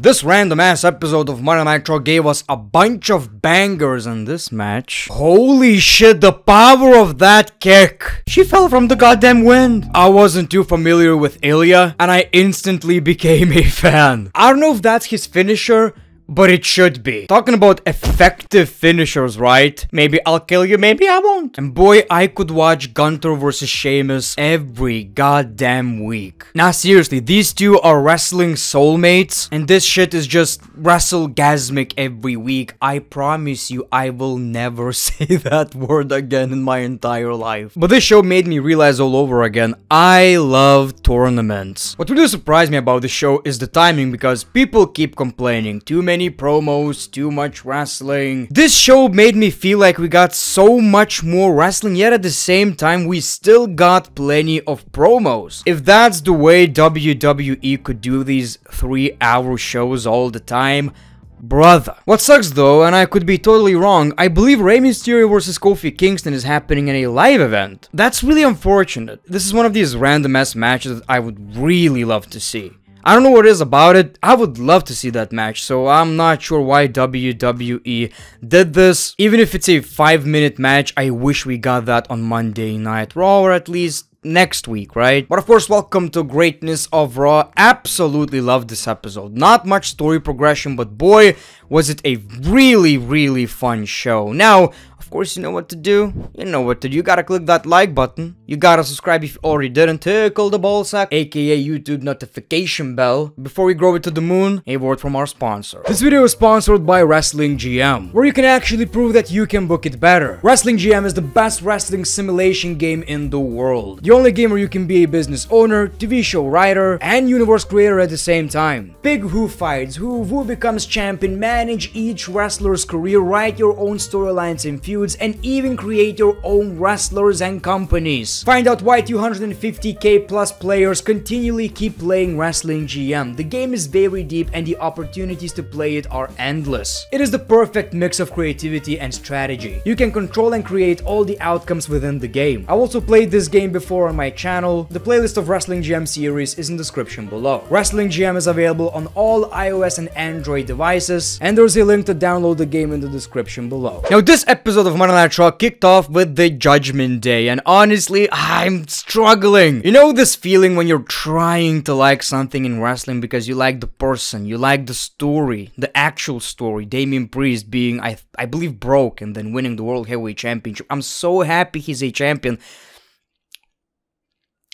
This random ass episode of Monday Night Raw gave us a bunch of bangers in this match. Holy shit, the power of that kick. She fell from the goddamn wind. I wasn't too familiar with Ilya, and I instantly became a fan. I don't know if that's his finisher, but it should be. Talking about effective finishers, right? Maybe I'll kill you, maybe I won't. And boy, I could watch Gunther versus Sheamus every goddamn week. Now seriously, these two are wrestling soulmates, and this shit is just wrestle-gasmic every week. I promise you, I will never say that word again in my entire life. But this show made me realize all over again, I love tournaments. What really surprised me about the show is the timing, because people keep complaining. Too many promos, too much wrestling. This show made me feel like we got so much more wrestling, yet at the same time we still got plenty of promos. If that's the way WWE could do these 3-hour shows all the time, brother. What sucks though, and I could be totally wrong, I believe Rey Mysterio vs Kofi Kingston is happening in a live event. That's really unfortunate. This is one of these random ass matches that I would really love to see. I don't know what it is about it, I would love to see that match, so I'm not sure why WWE did this. Even if it's a 5-minute match, I wish we got that on Monday Night Raw, or at least next week, right? But of course, welcome to Greatness of Raw. Absolutely loved this episode. Not much story progression, but boy, was it a really fun show. Now, of course, you know what to do. You know what to do. You gotta click that like button. You gotta subscribe if you already didn't. Tickle the ballsack, aka YouTube notification bell. Before we grow it to the moon, a word from our sponsor. This video is sponsored by Wrestling GM, where you can actually prove that you can book it better. Wrestling GM is the best wrestling simulation game in the world. The only game where you can be a business owner, TV show writer, and universe creator at the same time. Pick who fights, who becomes champion, manage each wrestler's career, write your own storylines and feuds, and even create your own wrestlers and companies. Find out why 250k plus players continually keep playing Wrestling GM. The game is very deep and the opportunities to play it are endless. It is the perfect mix of creativity and strategy. You can control and create all the outcomes within the game. I also played this game before on my channel. The playlist of Wrestling GM series is in the description below. Wrestling GM is available on all iOS and Android devices, and there's a link to download the game in the description below. Now this episode of Monday Night Raw kicked off with the Judgment Day, and honestly, I'm struggling. You know this feeling when you're trying to like something in wrestling because you like the person, you like the story, the actual story. Damian Priest being, I believe, broke and then winning the World Heavyweight Championship. I'm so happy he's a champion.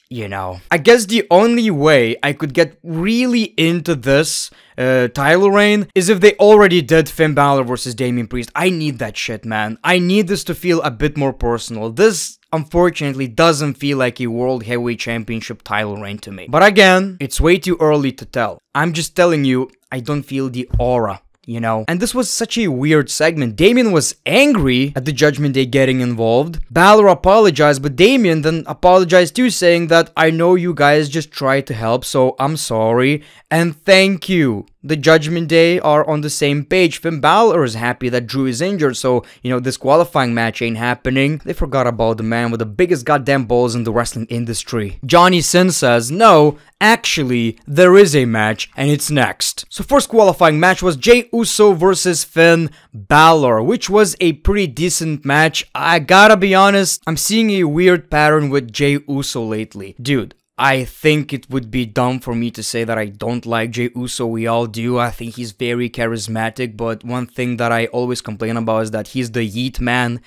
You know, I guess the only way I could get really into this title reign is if they already did Finn Balor versus Damian Priest. I need that shit, man. I need this to feel a bit more personal. This, unfortunately, doesn't feel like a World Heavyweight Championship title reign to me. But again, it's way too early to tell. I'm just telling you, I don't feel the aura. You know, and this was such a weird segment. Damian was angry at the Judgment Day getting involved. Balor apologized, but Damian then apologized too, saying that I know you guys just tried to help, so I'm sorry and thank you. The Judgment Day are on the same page. Finn Balor is happy that Drew is injured, so, you know, this qualifying match ain't happening. They forgot about the man with the biggest goddamn balls in the wrestling industry. Johnny Sin says, no, actually, there is a match, and it's next. So first qualifying match was Jey Uso versus Finn Balor, which was a pretty decent match. I gotta be honest, I'm seeing a weird pattern with Jey Uso lately. Dude, I think it would be dumb for me to say that I don't like Jey Uso. We all do. I think he's very charismatic, but one thing that I always complain about is that he's the Yeet Man.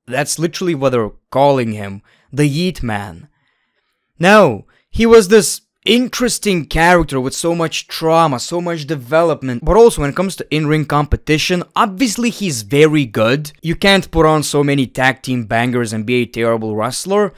That's literally what they're calling him. The Yeet Man. No, he was this interesting character with so much trauma, so much development, but also when it comes to in-ring competition, obviously he's very good. You can't put on so many tag team bangers and be a terrible wrestler.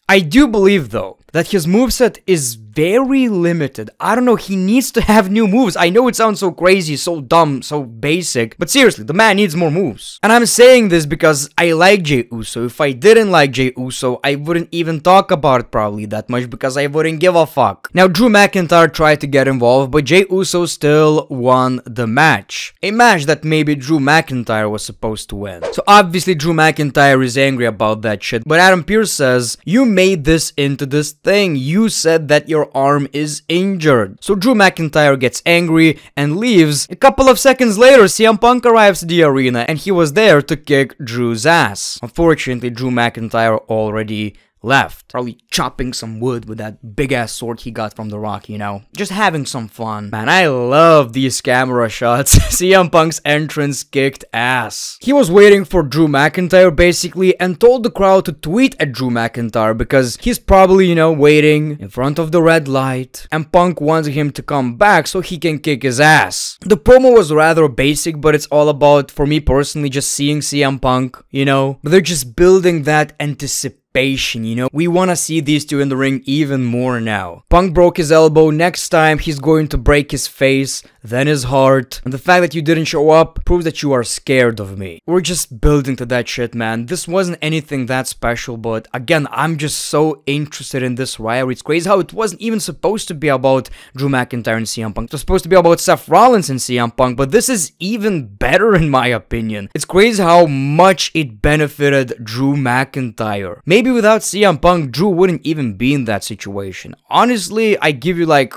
I do believe though that his moveset is very limited. I don't know, he needs to have new moves. I know it sounds so crazy, so dumb, so basic, but seriously, the man needs more moves. And I'm saying this because I like Jey Uso. If I didn't like Jey Uso, I wouldn't even talk about it probably that much because I wouldn't give a fuck. Now, Drew McIntyre tried to get involved, but Jey Uso still won the match. A match that maybe Drew McIntyre was supposed to win. So obviously Drew McIntyre is angry about that shit, but Adam Pearce says, you made this into this thing. You said that your arm is injured. So Drew McIntyre gets angry and leaves. A couple of seconds later, CM Punk arrives to the arena and he was there to kick Drew's ass. Unfortunately, Drew McIntyre already left. Probably chopping some wood with that big ass sword he got from The Rock, you know? Just having some fun. Man, I love these camera shots. CM Punk's entrance kicked ass. He was waiting for Drew McIntyre basically and told the crowd to tweet at Drew McIntyre because he's probably, you know, waiting in front of the red light and Punk wants him to come back so he can kick his ass. The promo was rather basic, but it's all about, for me personally, just seeing CM Punk, you know? But they're just building that anticipation. You know, we want to see these two in the ring even more now. Punk broke his elbow. Next time he's going to break his face, then his heart. And the fact that you didn't show up proves that you are scared of me. We're just building to that shit, man. This wasn't anything that special, but again, I'm just so interested in this rivalry. It's crazy how it wasn't even supposed to be about Drew McIntyre and CM Punk. It was supposed to be about Seth Rollins and CM Punk, but this is even better in my opinion. It's crazy how much it benefited Drew McIntyre. Maybe without CM Punk, Drew wouldn't even be in that situation. Honestly, I give you like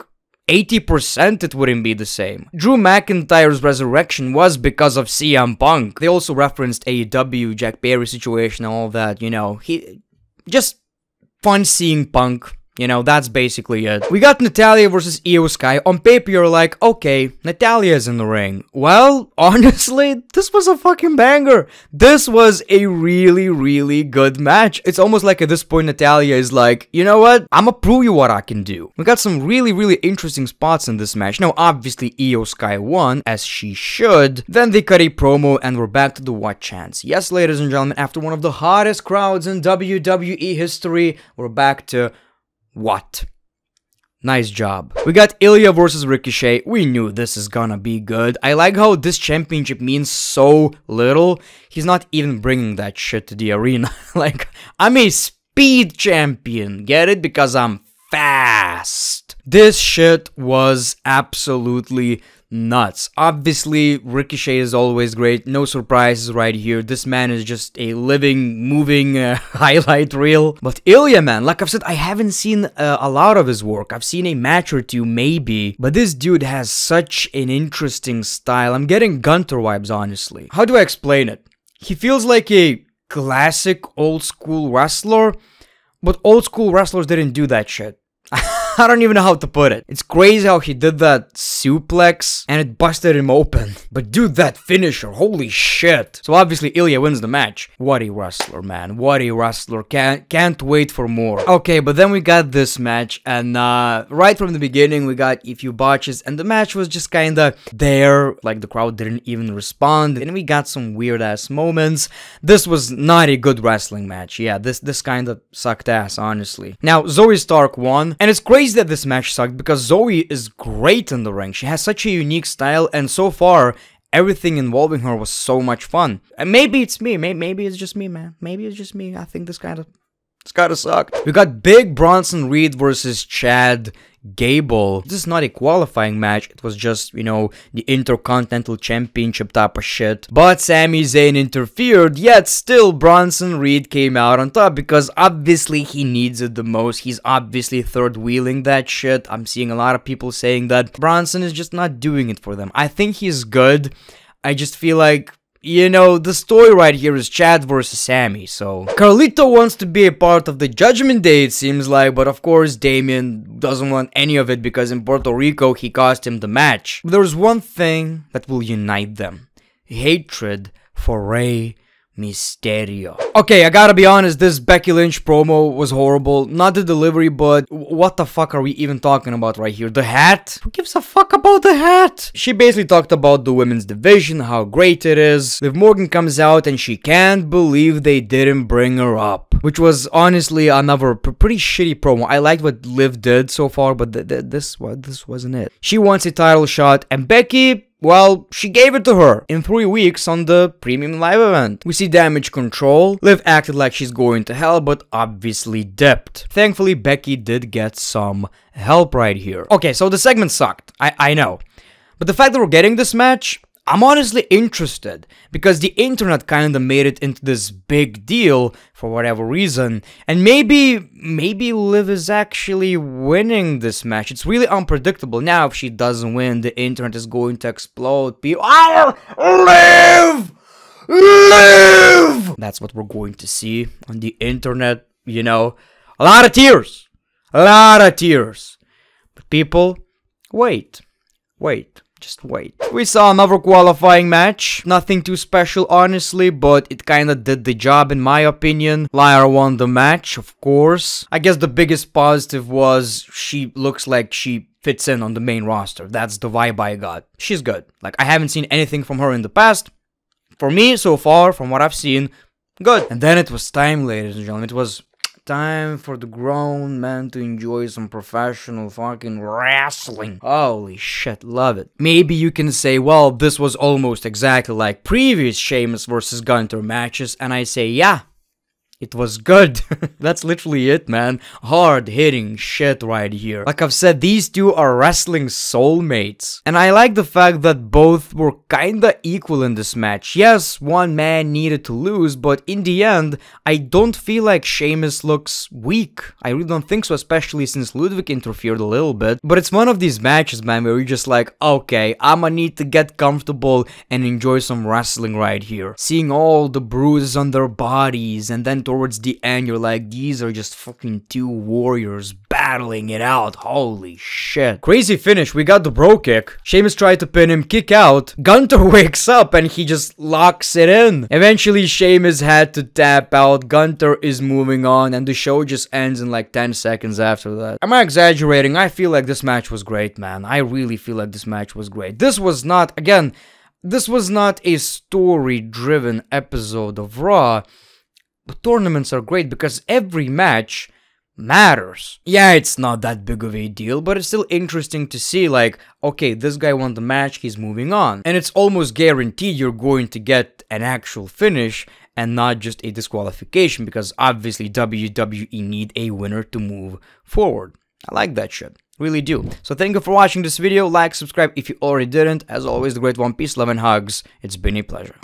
80% it wouldn't be the same. Drew McIntyre's resurrection was because of CM Punk. They also referenced AEW, Jack Perry situation and all that, you know. Just fun seeing Punk. You know, that's basically it. We got Natalya versus Io Sky. On paper, you're like, okay, Natalya's in the ring. Well, honestly, this was a fucking banger. This was a really, really good match. It's almost like at this point, Natalya is like, you know what? I'ma prove you what I can do. We got some really, really interesting spots in this match. Now, obviously, Io Sky won, as she should. Then they cut a promo, and we're back to the what chance. Yes, ladies and gentlemen, after one of the hottest crowds in WWE history, we're back to what? Nice job. We got Ilya versus Ricochet. We knew this is gonna be good. I like how this championship means so little. He's not even bringing that shit to the arena. Like, I'm a speed champion. Get it? Because I'm fast. This shit was absolutely nuts. Obviously, Ricochet is always great. No surprises right here. This man is just a living, moving highlight reel. But Ilya, man, like I've said, I haven't seen a lot of his work. I've seen a match or two, maybe. But this dude has such an interesting style. I'm getting Gunter vibes, honestly. How do I explain it? He feels like a classic old school wrestler, but old school wrestlers didn't do that shit. I don't even know how to put it. It's crazy how he did that suplex and it busted him open. But dude, that finisher, holy shit. So obviously Ilya wins the match. What a wrestler, man. What a wrestler. Can't wait for more. Okay, but then we got this match and right from the beginning we got a few botches and the match was just kinda there. Like the crowd didn't even respond and we got some weird ass moments. This was not a good wrestling match. Yeah, this kinda sucked ass, honestly. Now, Zoe Stark won and it's crazy that this match sucked because Zoe is great in the ring. She has such a unique style and so far everything involving her was so much fun. And maybe it's me, maybe it's just me, man. Maybe it's just me. I think this kinda sucked. We got Big Bronson Reed versus Chad Gable. This is not a qualifying match, it was just, you know, the Intercontinental Championship type of shit. But Sami Zayn interfered, yet still Bronson Reed came out on top because obviously he needs it the most. He's obviously third wheeling that shit. I'm seeing a lot of people saying that Bronson is just not doing it for them. I think he's good. I just feel like, you know, the story right here is Chad versus Sammy, so Carlito wants to be a part of the Judgment Day, it seems like, but of course Damien doesn't want any of it because in Puerto Rico he cost him the match. But there's one thing that will unite them: hatred for Rey Mysterio. Okay, I gotta be honest, this Becky Lynch promo was horrible. Not the delivery, but what the fuck are we even talking about right here? The hat? Who gives a fuck about the hat? She basically talked about the women's division, how great it is. Liv Morgan comes out and she can't believe they didn't bring her up. Which was honestly another pretty shitty promo. I liked what Liv did so far, but this wasn't it. She wants a title shot and Becky, well, she gave it to her in 3 weeks on the premium live event. We see Damage Control. Liv acted like she's going to hell, but obviously dipped. Thankfully, Becky did get some help right here. Okay, so the segment sucked. I know. But the fact that we're getting this match, I'm honestly interested, because the internet kinda made it into this big deal for whatever reason, and maybe Liv is actually winning this match. It's really unpredictable. Now, if she doesn't win, the internet is going to explode. People, Liv! Liv! That's what we're going to see on the internet, you know. A lot of tears. A lot of tears. But people, wait. Just wait. We saw another qualifying match. Nothing too special, honestly, but it kinda did the job in my opinion. Lyra won the match, of course. I guess the biggest positive was she looks like she fits in on the main roster. That's the vibe I got. She's good. Like, I haven't seen anything from her in the past. For me, so far, from what I've seen, good. And then it was time, ladies and gentlemen. It was time for the grown man to enjoy some professional fucking wrestling. Holy shit, love it. Maybe you can say, well, this was almost exactly like previous Sheamus versus Gunter matches, and I say, yeah, it was good. That's literally it, man. Hard-hitting shit right here. Like I've said, these two are wrestling soulmates. And I like the fact that both were kinda equal in this match. Yes, one man needed to lose, but in the end, I don't feel like Sheamus looks weak. I really don't think so, especially since Ludwig interfered a little bit. But it's one of these matches, man, where you're just like, okay, I'ma need to get comfortable and enjoy some wrestling right here. Seeing all the bruises on their bodies, and then towards the end, you're like, these are just fucking two warriors battling it out. Holy shit. Crazy finish. We got the bro kick. Sheamus tried to pin him, kick out. Gunter wakes up and he just locks it in. Eventually, Sheamus had to tap out. Gunter is moving on and the show just ends in like 10 seconds after that. Am I exaggerating? I feel like this match was great, man. I really feel like this match was great. This was not, again, this was not a story-driven episode of Raw. But tournaments are great because every match matters. Yeah, it's not that big of a deal, but it's still interesting to see, like, okay, this guy won the match, he's moving on. And it's almost guaranteed you're going to get an actual finish and not just a disqualification, because obviously WWE need a winner to move forward. I like that shit. Really do. So thank you for watching this video. Like, subscribe if you already didn't. As always, the great one. Peace, love, and hugs. It's been a pleasure.